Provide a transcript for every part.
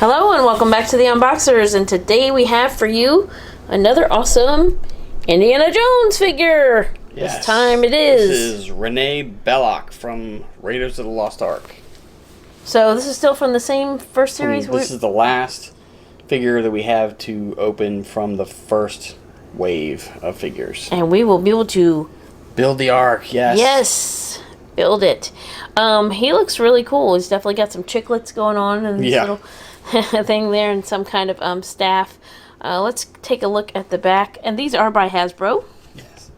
Hello and welcome back to the Unboxers, and today we have for you another awesome Indiana Jones figure. Yes. This time it is. This is Rene Belloq from Raiders of the Lost Ark. So this is still from the same first series? This is the last figure that we have to open from the first wave of figures. And we will be able to build the Ark, yes. Yes, build it. He looks really cool. He's definitely got some chiclets going on and this little thing there and some kind of staff. Let's take a look at the back. And these are by Hasbro. Yes.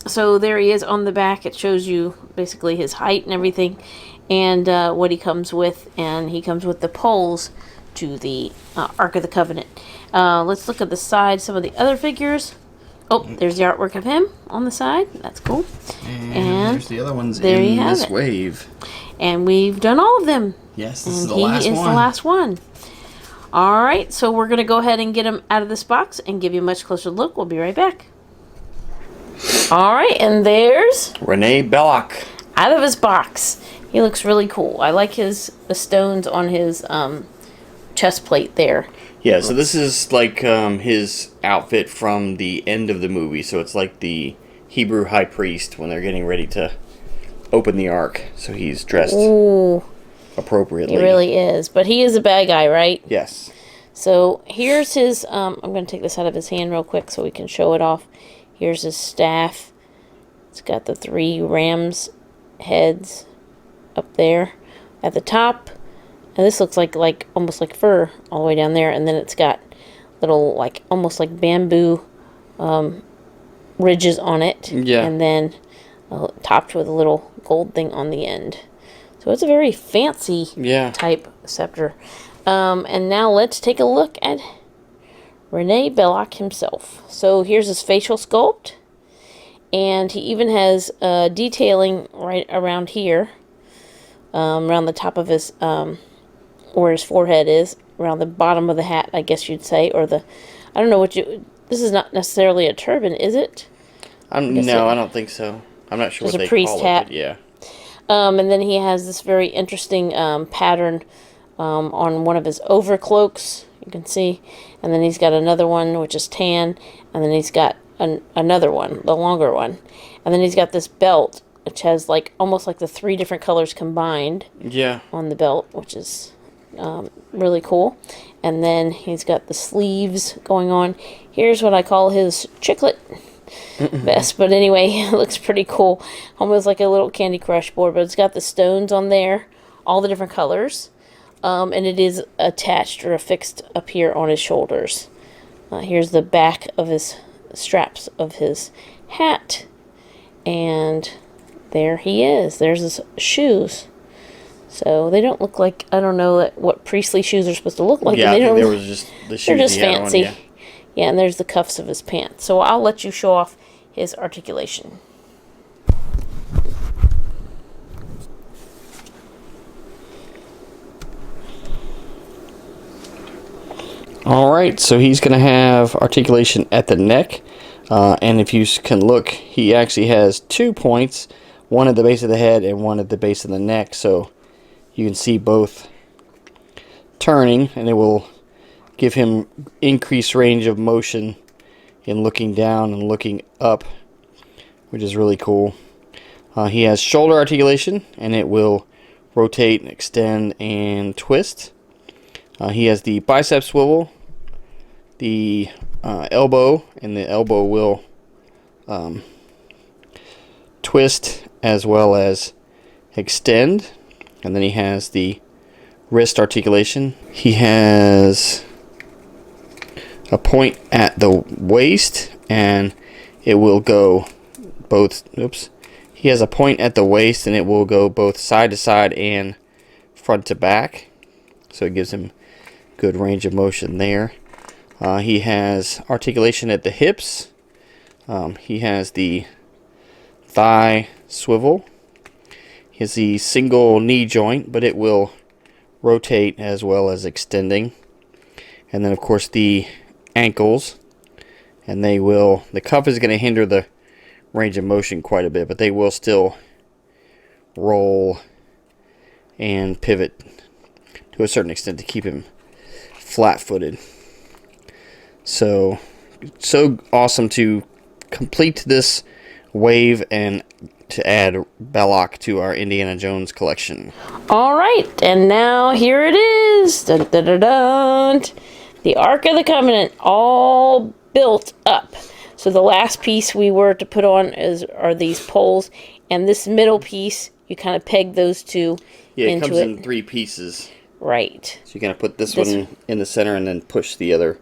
So there he is on the back. It shows you basically his height and everything and what he comes with. And he comes with the poles to the Ark of the Covenant. Let's look at the side, some of the other figures. Oh, there's the artwork of him on the side. That's cool. And there's the other ones in this wave. And we've done all of them. Yes, this is the last one. He is the last one. All right, so we're going to go ahead and get him out of this box and give you a much closer look. We'll be right back. All right, and there's Rene Belloq. Out of his box. He looks really cool. I like the stones on his chest plate there. Yeah, so this is like his outfit from the end of the movie. So it's like the Hebrew high priest when they're getting ready to open the Ark. So he's dressed appropriately. He really is. But he is a bad guy, right? Yes. So here's his... I'm going to take this out of his hand real quick so we can show it off. Here's his staff. It's got the 3 ram's heads up there at the top. And this looks like almost like fur all the way down there. And then it's got little, almost like bamboo ridges on it. Yeah. And then topped with a little gold thing on the end. So it's a very fancy type scepter. And now let's take a look at Rene Belloq himself. So here's his facial sculpt. And he even has detailing right around here. Around the top of his... where his forehead is, around the bottom of the hat, I guess you'd say, or the... I don't know what you... This is not necessarily a turban, is it? No, I don't think so. I'm not sure what they call it, but yeah. And then he has this very interesting pattern on one of his overcloaks, you can see. And then he's got another one, which is tan. And then he's got another one, the longer one. And then he's got this belt, which has almost like the 3 different colors combined on the belt, which is really cool. And then he's got the sleeves going on. Here's what I call his chiclet vest, but anyway, it looks pretty cool, almost like a little Candy Crush board, but it's got the stones on there, all the different colors, and it is attached or affixed up here on his shoulders. Here's the back of his straps of his hat, and there he is. There's his shoes. So they don't look like, I don't know what priestly shoes are supposed to look like. Yeah, I think there was just the shoes. They're just fancy. On, yeah, and there's the cuffs of his pants. So I'll let you show off his articulation. Alright, so he's going to have articulation at the neck. And if you can look, he actually has 2 points. One at the base of the head and one at the base of the neck. So you can see both turning, and it will give him increased range of motion in looking down and looking up, which is really cool. He has shoulder articulation, and it will rotate, extend, and twist. He has the bicep swivel, the elbow, and the elbow will twist as well as extend. And then he has the wrist articulation. He has a point at the waist, and it will go both... Oops. He has a point at the waist, and it will go both side to side and front to back. So it gives him good range of motion there. He has articulation at the hips. He has the thigh swivel. He has the single knee joint, but it will rotate as well as extending. And then, of course, the ankles. And the cuff is going to hinder the range of motion quite a bit, but they will still roll and pivot to a certain extent to keep him flat-footed. So awesome to complete this wave and to add Belloq to our Indiana Jones collection. All right, and now here it is. Dun, dun, dun, dun. The Ark of the Covenant, all built up. So the last piece we were to put on are these poles, and this middle piece, you kind of peg those two Yeah, it into comes it. in 3 pieces. Right. So you're going to put this one in the center and then push the other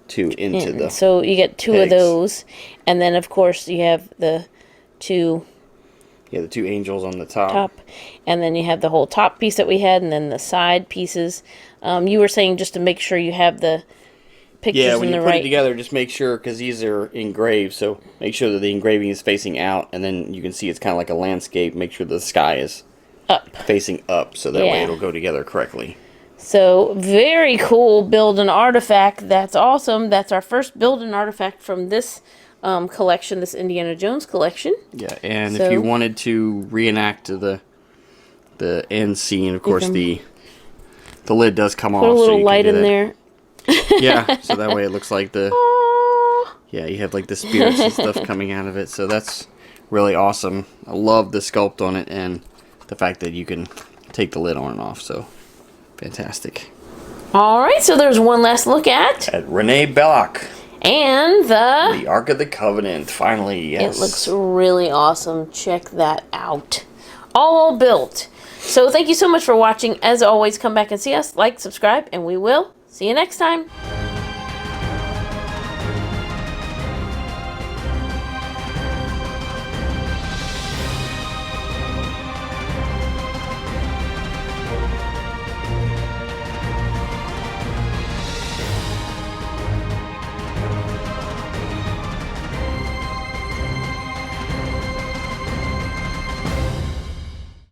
2 into the So you get 2 of pegs. those, and then of course you have the 2 the 2 angels on the top. and then you have the whole top piece that we had, and then the side pieces. You were saying just to make sure you have the pictures Yeah, when in you the put right. it together, just make sure, because these are engraved, so make sure that the engraving is facing out, and then you can see it's kind of like a landscape. Make sure the sky is Up. facing up, so that way Yeah. it'll go together correctly. So, very cool build an artifact. That's awesome. That's our first build an artifact from this collection, this Indiana Jones collection. Yeah, and So- if you wanted to reenact the end scene, of course, the lid does come off. Put a so little you can light do in that. there. Yeah, so that way it looks like Aww. yeah, you have like the spirits and stuff coming out of it. So that's really awesome. I love the sculpt on it and the fact that you can take the lid on and off. So fantastic. All right, so there's one last look at. At Rene Belloq, And the Ark of the Covenant. Finally, yes. it looks really awesome. Check that out. All built. So thank you so much for watching. As always, come back and see us. Like, subscribe, and we will see you next time.